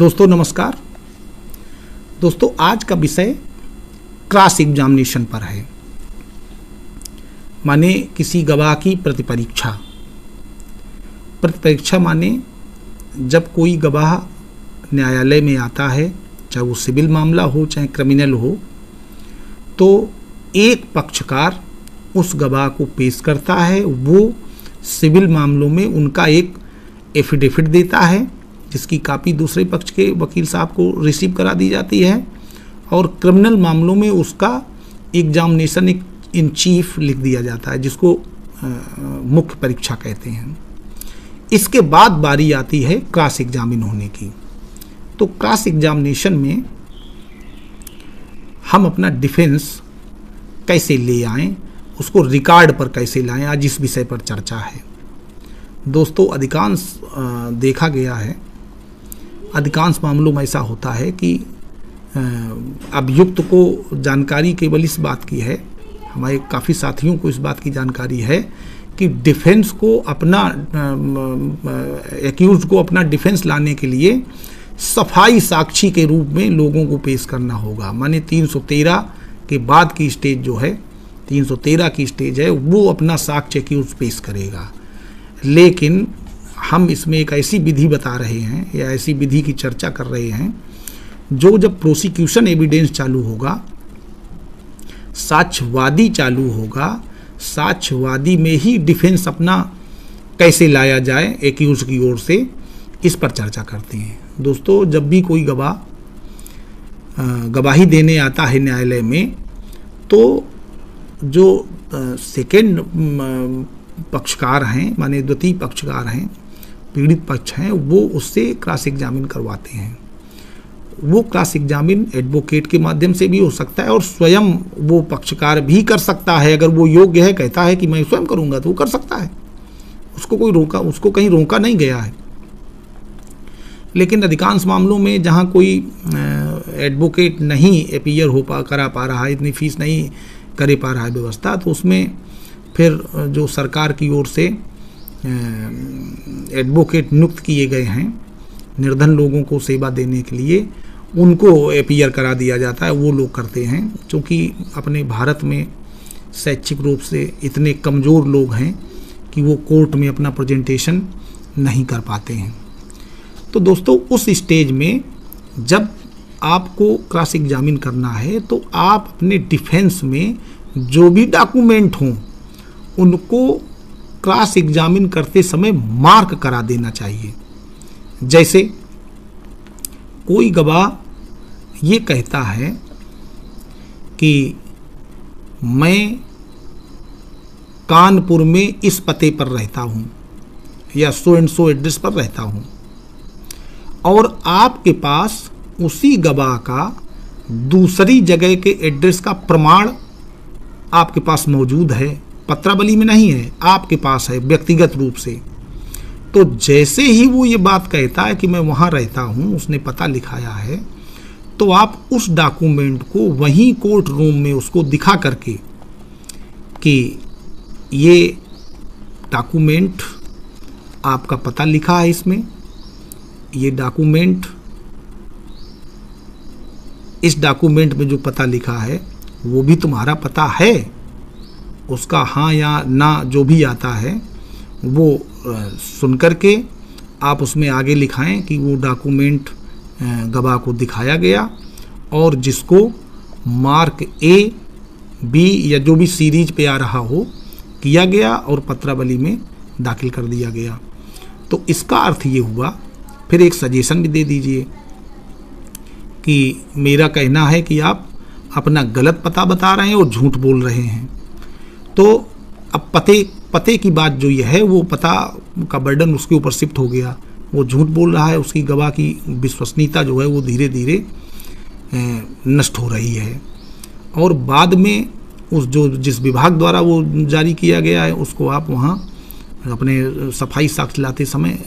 दोस्तों नमस्कार। दोस्तों आज का विषय क्रॉस एग्जामिनेशन पर है, माने किसी गवाह की प्रतिपरीक्षा। प्रतिपरीक्षा माने जब कोई गवाह न्यायालय में आता है, चाहे वो सिविल मामला हो चाहे क्रिमिनल हो, तो एक पक्षकार उस गवाह को पेश करता है। वो सिविल मामलों में उनका एक एफिडेविट देता है जिसकी कापी दूसरे पक्ष के वकील साहब को रिसीव करा दी जाती है, और क्रिमिनल मामलों में उसका एग्जामिनेशन इन चीफ लिख दिया जाता है जिसको मुख्य परीक्षा कहते हैं। इसके बाद बारी आती है क्रॉस एग्जामिन होने की। तो क्रॉस एग्जामिनेशन में हम अपना डिफेंस कैसे ले आएं, उसको रिकॉर्ड पर कैसे लाएं, आज इस विषय पर चर्चा है। दोस्तों अधिकांश देखा गया है, अधिकांश मामलों में ऐसा होता है कि अभियुक्त को जानकारी केवल इस बात की है, हमारे काफ़ी साथियों को इस बात की जानकारी है कि डिफेंस को अपना एक्यूज को अपना डिफेंस लाने के लिए सफाई साक्षी के रूप में लोगों को पेश करना होगा। माने 313 के बाद की स्टेज जो है, 313 की स्टेज है, वो अपना साक्ष्य एक्यूज पेश करेगा। लेकिन हम इसमें एक ऐसी विधि बता रहे हैं या ऐसी विधि की चर्चा कर रहे हैं जो जब प्रोसिक्यूशन एविडेंस चालू होगा, साक्ष्यवादी चालू होगा, साक्ष्यवादी में ही डिफेंस अपना कैसे लाया जाए एक्यूज की ओर से, इस पर चर्चा करते हैं। दोस्तों जब भी कोई गवाह गवाही देने आता है न्यायालय में, तो जो सेकेंड पक्षकार हैं, माने द्वितीय पक्षकार हैं, पीड़ित पक्ष हैं, वो उससे क्रॉस एग्जामिन करवाते हैं। वो क्रॉस एग्जामिन एडवोकेट के माध्यम से भी हो सकता है और स्वयं वो पक्षकार भी कर सकता है। अगर वो योग्य है, कहता है कि मैं स्वयं करूंगा, तो वो कर सकता है, उसको कहीं रोका नहीं गया है। लेकिन अधिकांश मामलों में जहाँ कोई एडवोकेट नहीं अपीयर करा पा रहा है, इतनी फीस नहीं करे पा रहा है व्यवस्था, तो उसमें फिर जो सरकार की ओर से एडवोकेट नियुक्त किए गए हैं निर्धन लोगों को सेवा देने के लिए, उनको अपीयर करा दिया जाता है, वो लोग करते हैं। क्योंकि अपने भारत में शैक्षिक रूप से इतने कमज़ोर लोग हैं कि वो कोर्ट में अपना प्रेजेंटेशन नहीं कर पाते हैं। तो दोस्तों उस स्टेज में जब आपको क्रॉस एग्जामिन करना है, तो आप अपने डिफेंस में जो भी डॉक्यूमेंट हों उनको क्रॉस एग्जामिन करते समय मार्क करा देना चाहिए। जैसे कोई गवाह ये कहता है कि मैं कानपुर में इस पते पर रहता हूँ या सो एंड सो एड्रेस पर रहता हूँ, और आपके पास उसी गवाह का दूसरी जगह के एड्रेस का प्रमाण आपके पास मौजूद है, पत्रावली में नहीं है, आपके पास है व्यक्तिगत रूप से। तो जैसे ही वो ये बात कहता है कि मैं वहाँ रहता हूँ, उसने पता लिखाया है, तो आप उस डॉक्यूमेंट को वहीं कोर्ट रूम में उसको दिखा करके कि ये डॉक्यूमेंट आपका पता लिखा है, इसमें ये डॉक्यूमेंट, इस डॉक्यूमेंट में जो पता लिखा है वो भी तुम्हारा पता है, उसका हाँ या ना जो भी आता है वो सुन करके आप उसमें आगे लिखाएं कि वो डॉक्यूमेंट गवाह को दिखाया गया और जिसको मार्क ए, बी या जो भी सीरीज पे आ रहा हो किया गया और पत्रावली में दाखिल कर दिया गया। तो इसका अर्थ ये हुआ, फिर एक सजेशन भी दे दीजिए कि मेरा कहना है कि आप अपना गलत पता बता रहे हैं और झूठ बोल रहे हैं। तो अब पते की बात जो ये है, वो पता का बर्डन उसके ऊपर शिफ्ट हो गया, वो झूठ बोल रहा है, उसकी गवाह की विश्वसनीयता जो है वो धीरे धीरे नष्ट हो रही है। और बाद में जिस विभाग द्वारा वो जारी किया गया है, उसको आप वहाँ अपने सफाई साक्ष्य लाते समय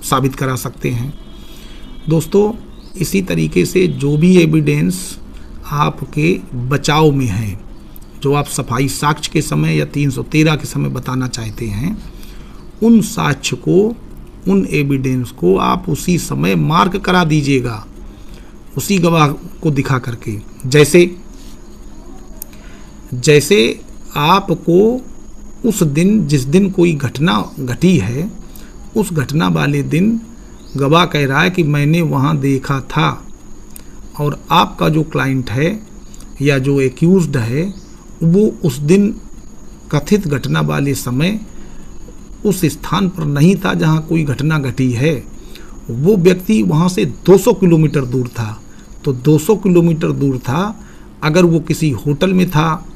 साबित करा सकते हैं। दोस्तों इसी तरीके से जो भी एविडेंस आपके बचाव में है, जो आप सफाई साक्ष्य के समय या 313 के समय बताना चाहते हैं, उन साक्ष्य को उन एविडेंस को आप उसी समय मार्क करा दीजिएगा, उसी गवाह को दिखा करके। जैसे आपको उस दिन, जिस दिन कोई घटना घटी है, उस घटना वाले दिन गवाह कह रहा है कि मैंने वहाँ देखा था, और आपका जो क्लाइंट है या जो एक्यूज्ड है वो उस दिन कथित घटना वाले समय उस स्थान पर नहीं था जहाँ कोई घटना घटी है। वो व्यक्ति वहाँ से 200 किलोमीटर दूर था। तो 200 किलोमीटर दूर था, अगर वो किसी होटल में था,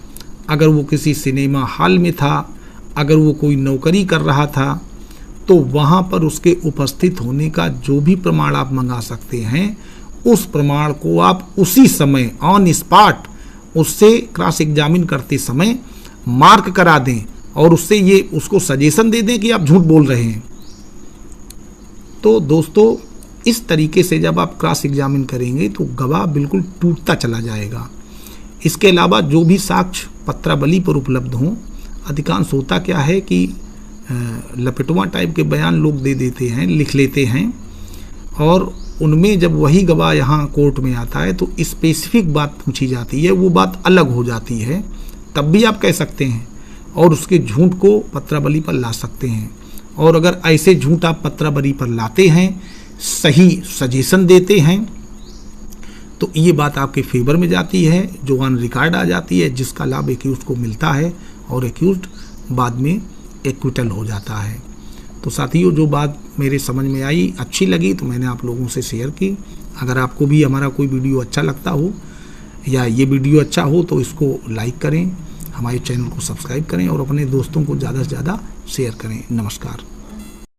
अगर वो किसी सिनेमा हॉल में था, अगर वो कोई नौकरी कर रहा था, तो वहाँ पर उसके उपस्थित होने का जो भी प्रमाण आप मंगा सकते हैं, उस प्रमाण को आप उसी समय ऑन स्पॉट उससे क्रॉस एग्जामिन करते समय मार्क करा दें और उसको सजेशन दे दें कि आप झूठ बोल रहे हैं। तो दोस्तों, इस तरीके से जब आप क्रॉस एग्जामिन करेंगे तो गवाह बिल्कुल टूटता चला जाएगा। इसके अलावा जो भी साक्ष्य पत्रावली पर उपलब्ध हों, अधिकांश होता क्या है कि लपेटवा टाइप के बयान लोग दे देते हैं, लिख लेते हैं, और उनमें जब वही गवाह यहाँ कोर्ट में आता है तो स्पेसिफिक बात पूछी जाती है, वो बात अलग हो जाती है, तब भी आप कह सकते हैं और उसके झूठ को पत्रावली पर ला सकते हैं। और अगर ऐसे झूठ आप पत्रावली पर लाते हैं, सही सजेशन देते हैं, तो ये बात आपके फेवर में जाती है, जो ऑन रिकॉर्ड आ जाती है, जिसका लाभ एक्यूज्ड को मिलता है और एक्यूज्ड बाद में एक्विटल हो जाता है। तो साथियों, जो बात मेरे समझ में आई, अच्छी लगी, तो मैंने आप लोगों से शेयर की। अगर आपको भी हमारा कोई वीडियो अच्छा लगता हो या ये वीडियो अच्छा हो तो इसको लाइक करें, हमारे चैनल को सब्सक्राइब करें और अपने दोस्तों को ज़्यादा से ज़्यादा शेयर करें। नमस्कार।